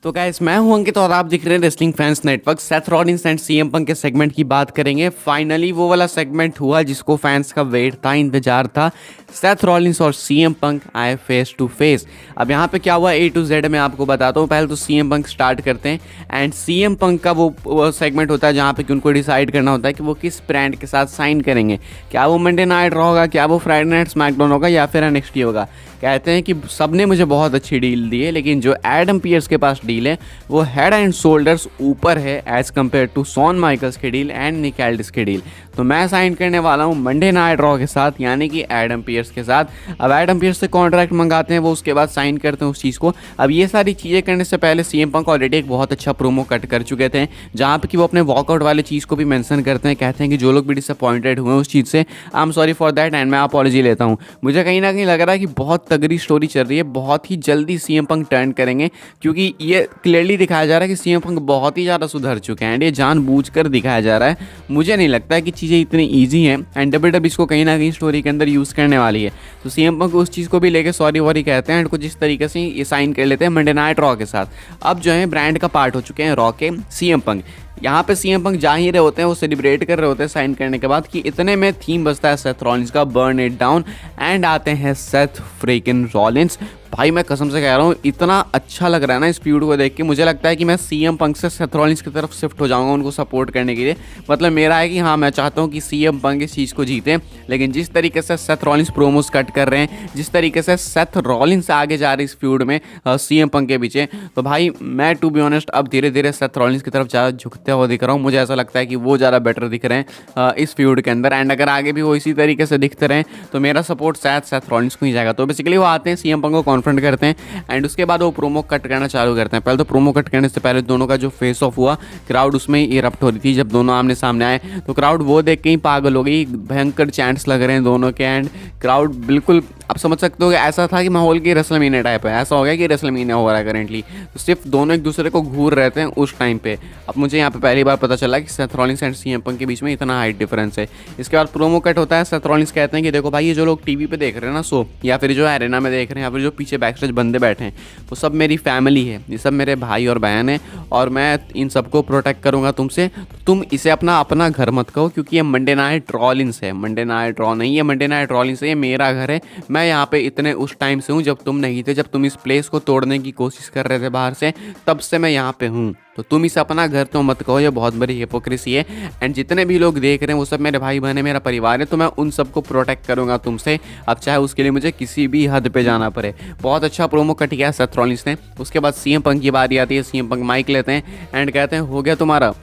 तो गाइस मैं हूं अंकित और आप दिख रहे हैं wrestling fans network. Seth Rollins and CM Punk के सेगमेंट की बात करेंगे। फाइनली वो वाला सेगमेंट हुआ जिसको फैंस का वेट था, इंतजार था। सेथ रॉलिंस और सीएम पंक आए फेस टू फेस। अब यहाँ पे क्या हुआ ए टू जेड मैं आपको बताता हूँ। पहले तो सीएम पंक स्टार्ट करते हैं एंड सीएम पंक का वो सेगमेंट होता है जहाँ पे कि उनको डिसाइड करना होता है कि वो किस ब्रांड के साथ साइन करेंगे। क्या वो मंडे नाइट रॉ होगा, क्या वो फ्राइडे नाइट स्मैकडाउन होगा या फिर एनएक्सटी होगा। कहते हैं कि सबने मुझे बहुत अच्छी डील दी है, लेकिन जो एडम पियर्स के पास डील है वो हेड एंड शोल्डर्स ऊपर है as compared to Shawn Michaels की डील एंड निक एल्डिस की डील। तो मैं साइन करने वाला हूँ मंडे नाइट रॉ के साथ, यानी कि एडम पियर्स के साथ। अब एडम पियर्स से कॉन्ट्रैक्ट मंगाते हैं, वो उसके बाद साइन करते हैं उस चीज़ को। अब ये सारी चीज़ें करने से पहले सीएम पंक ऑलरेडी एक बहुत अच्छा प्रोमो कट कर चुके थे, जहाँ पे कि वो अपने वॉकआउट वाले चीज़ को भी मेंशन करते हैं। कहते हैं कि जो लोग भी डिसअपॉइंटेड हुए उस चीज़ से, I am sorry for that and मैं अपॉलॉजी लेता हूँ। मुझे कहीं ना कहीं लग रहा है कि बहुत तगड़ी स्टोरी चल रही है, बहुत ही जल्दी सीएम पंक टर्न करेंगे, क्योंकि ये क्लियरली दिखाया जा रहा है कि सीएम पंक बहुत ही ज़्यादा सुधर चुके हैं एंड ये जानबूझकर दिखाया जा रहा है। मुझे नहीं लगता है कि चीज़ें इतनी ईजी हैं एंड डब्ल्यूडब्ल्यूई इसको कहीं ना कहीं स्टोरी के अंदर यूज़ करने वाली है। तो सीएम पंक उस चीज़ को भी लेके सॉरी वॉरी कहते हैं एंड कुछ इस तरीके से ये साइन कर लेते हैं मंडे नाइट रॉ के साथ। अब जो है ब्रांड का पार्ट हो चुके हैं रॉ के सीएम पंक। यहाँ पे सीएम पंक जा ही रहे होते हैं, वो सेलिब्रेट कर रहे होते हैं साइन करने के बाद, कि इतने में थीम बजता है सेथ रॉलिंस का, बर्न इट डाउन, एंड आते हैं सेथ फ्रीकिन रॉलिंस। भाई मैं कसम से कह रहा हूँ, इतना अच्छा लग रहा है ना इस फ्यूड को देख के। मुझे लगता है कि मैं सीएम पंक से सेथ रॉलिंस की तरफ शिफ्ट हो जाऊंगा उनको सपोर्ट करने के लिए। मतलब मेरा है कि हाँ, मैं चाहता हूँ कि सीएम पंक इस चीज़ को जीते, लेकिन जिस तरीके से सेथ रॉलिंस प्रोमोस कट कर रहे हैं, जिस तरीके से सेथ रॉलिंस आगे जा रहे हैं इस फ्यूड में सीएम पंक के पीछे, तो भाई मैं टू बी ऑनेस्ट अब धीरे धीरे सेथ रॉलिंस की तरफ ज़्यादा झुकते हुए दिख रहा हूँ। मुझे ऐसा लगता है कि वो ज़्यादा बेटर दिख रहे हैं इस फ्यूड के अंदर, एंड अगर आगे भी वो इसी तरीके से दिखते रहें तो मेरा सपोर्ट शायद सेथ रॉलिंस को ही जाएगा। तो बेसिकली वो आते हैं, सीएम पंक को कॉन्फ्रंट करते हैं एंड उसके बाद वो प्रोमो कट करना चालू करते हैं। पहले तो प्रोमो कट करने से पहले दोनों का जो फेस ऑफ हुआ, क्राउड उसमें इरप्ट हो रही थी। जब दोनों आमने सामने आए तो क्राउड वो देख के ही पागल हो गई। भयंकर चैंट्स लग रहे हैं दोनों के एंड क्राउड बिल्कुल आप समझ सकते हो कि ऐसा था कि माहौल की रेसलमेनिया टाइप है। ऐसा हो गया कि रेसलमेनिया हो रहा है करेंटली, तो सिर्फ दोनों एक दूसरे को घूर रहे थे उस टाइम पे। अब मुझे यहाँ पे पहली बार पता चला कि Seth Rollins and CM Punk के बीच में इतना हाइट डिफरेंस है। इसके बाद प्रोमो कट होता है। सेथ रॉलिंस कहते हैं कि देखो भाई, ये जो लोग टीवी पे देख रहे हैं ना शो, या फिर जो एरेना में देख रहे हैं, या फिर जो पीछे बैक स्टेज बंदे बैठे हैं, वो सब मेरी फैमिली है, ये सब मेरे भाई और बहन है, और मैं इन सबको प्रोटेक्ट करूँगा तुमसे। तुम इसे अपना घर मत कहो, क्योंकि ये मंडे नाइट रॉलिंस है, मंडे नाइट रॉ नहीं है, मंडे नाइट रॉलिंस है। ये मेरा घर है, मैं यहाँ पे इतने उस टाइम से हूँ जब तुम नहीं थे, जब तुम इस प्लेस को तोड़ने की कोशिश कर रहे थे बाहर से, तब से मैं यहाँ पे हूँ। तो तुम इसे अपना घर तो मत कहो, ये बहुत बड़ी हिपोक्रेसी है। एंड जितने भी लोग देख रहे हैं वो सब मेरे भाई बहन है, मेरा परिवार है, तो मैं उन सबको प्रोटेक्ट करूँगा तुमसे, अब चाहे उसके लिए मुझे किसी भी हद पे जाना पड़े। बहुत अच्छा प्रोमो कट किया सेथ रॉलिंस ने। उसके बाद सीएम पंक की बारी आती है। सीएम पंक माइक लेते हैं एंड कहते हैं, हो गया तुम्हारा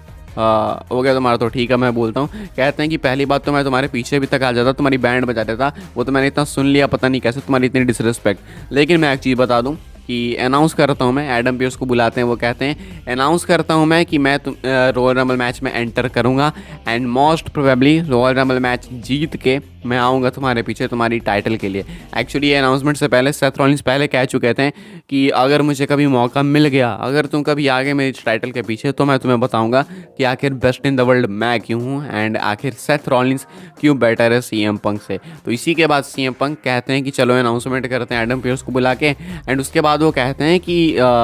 तो ठीक है, मैं बोलता हूँ। कहते हैं कि पहली बात तो मैं तुम्हारे पीछे भी तक आ जाता, तुम्हारी बैंड बजा देता, वो तो मैंने इतना सुन लिया, पता नहीं कैसे तुम्हारी इतनी डिसरिस्पेक्ट। लेकिन मैं एक चीज़ बता दूँ कि अनाउंस करता हूँ मैं, एडम पियर्स को बुलाते हैं, वो कहते हैं अनाउंस करता हूँ मैं कि मैं रॉयल रंबल मैच में एंटर करूँगा and most probably royal rumble match जीत के मैं आऊँगा तुम्हारे पीछे तुम्हारी टाइटल के लिए। एक्चुअली ये अनाउंसमेंट से पहले सेथ रॉलिंस पहले कह चुके थे कि अगर मुझे कभी मौका मिल गया, अगर तुम कभी आ गए मेरी टाइटल के पीछे, तो मैं तुम्हें बताऊँगा कि आखिर बेस्ट इन द वर्ल्ड मैं क्यों हूँ एंड आखिर सेथ रॉलिंस क्यों बेटर है सीएम पंक से। तो इसी के बाद सीएम पंक कहते हैं कि चलो अनाउंसमेंट करते हैं एडम पियर्स को बुला के, एंड उसके बाद वो कहते हैं कि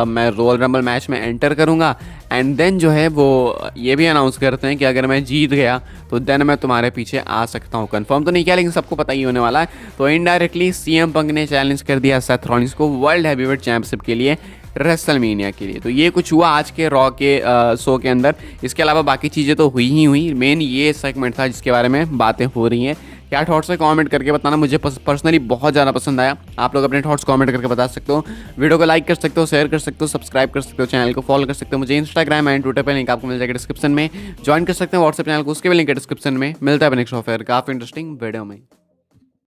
मैं रॉयल रंबल मैच में एंटर करूँगा एंड देन जो है वो ये भी अनाउंस करते हैं कि अगर मैं जीत गया तो देन मैं तुम्हारे पीछे आ सकता हूँ। कंफर्म तो नहीं किया, लेकिन सबको पता ही होने वाला है। तो इनडायरेक्टली सीएम पंक ने चैलेंज कर दिया सेथ रॉलिंस को वर्ल्ड हैवीवेट चैंपियनशिप के लिए, रेसलमेनिया के लिए। तो ये कुछ हुआ आज के रॉ के शो के अंदर। इसके अलावा बाकी चीज़ें तो हुई ही हुई, मेन ये सेगमेंट था जिसके बारे में बातें हो रही हैं। क्या थॉट्स है कमेंट करके बताना, मुझे पर्सनली बहुत ज़्यादा पसंद आया। आप लोग अपने थॉट्स कमेंट करके बता सकते हो, वीडियो को लाइक कर सकते हो, शेयर कर सकते हो, सब्सक्राइब कर सकते हो, चैनल को फॉलो कर सकते हो। मुझे इंस्टाग्राम एंड ट्विटर पे लिंक आपको मिल जाएगा डिस्क्रिप्शन में, ज्वाइन कर सकते हैं व्हाट्सएप चैनल को, उसके भी लिंक है डिस्क्रिप्शन में। मिलता है नेक्स्ट ऑफर काफ़ी इंटरेस्टिंग वीडियो में।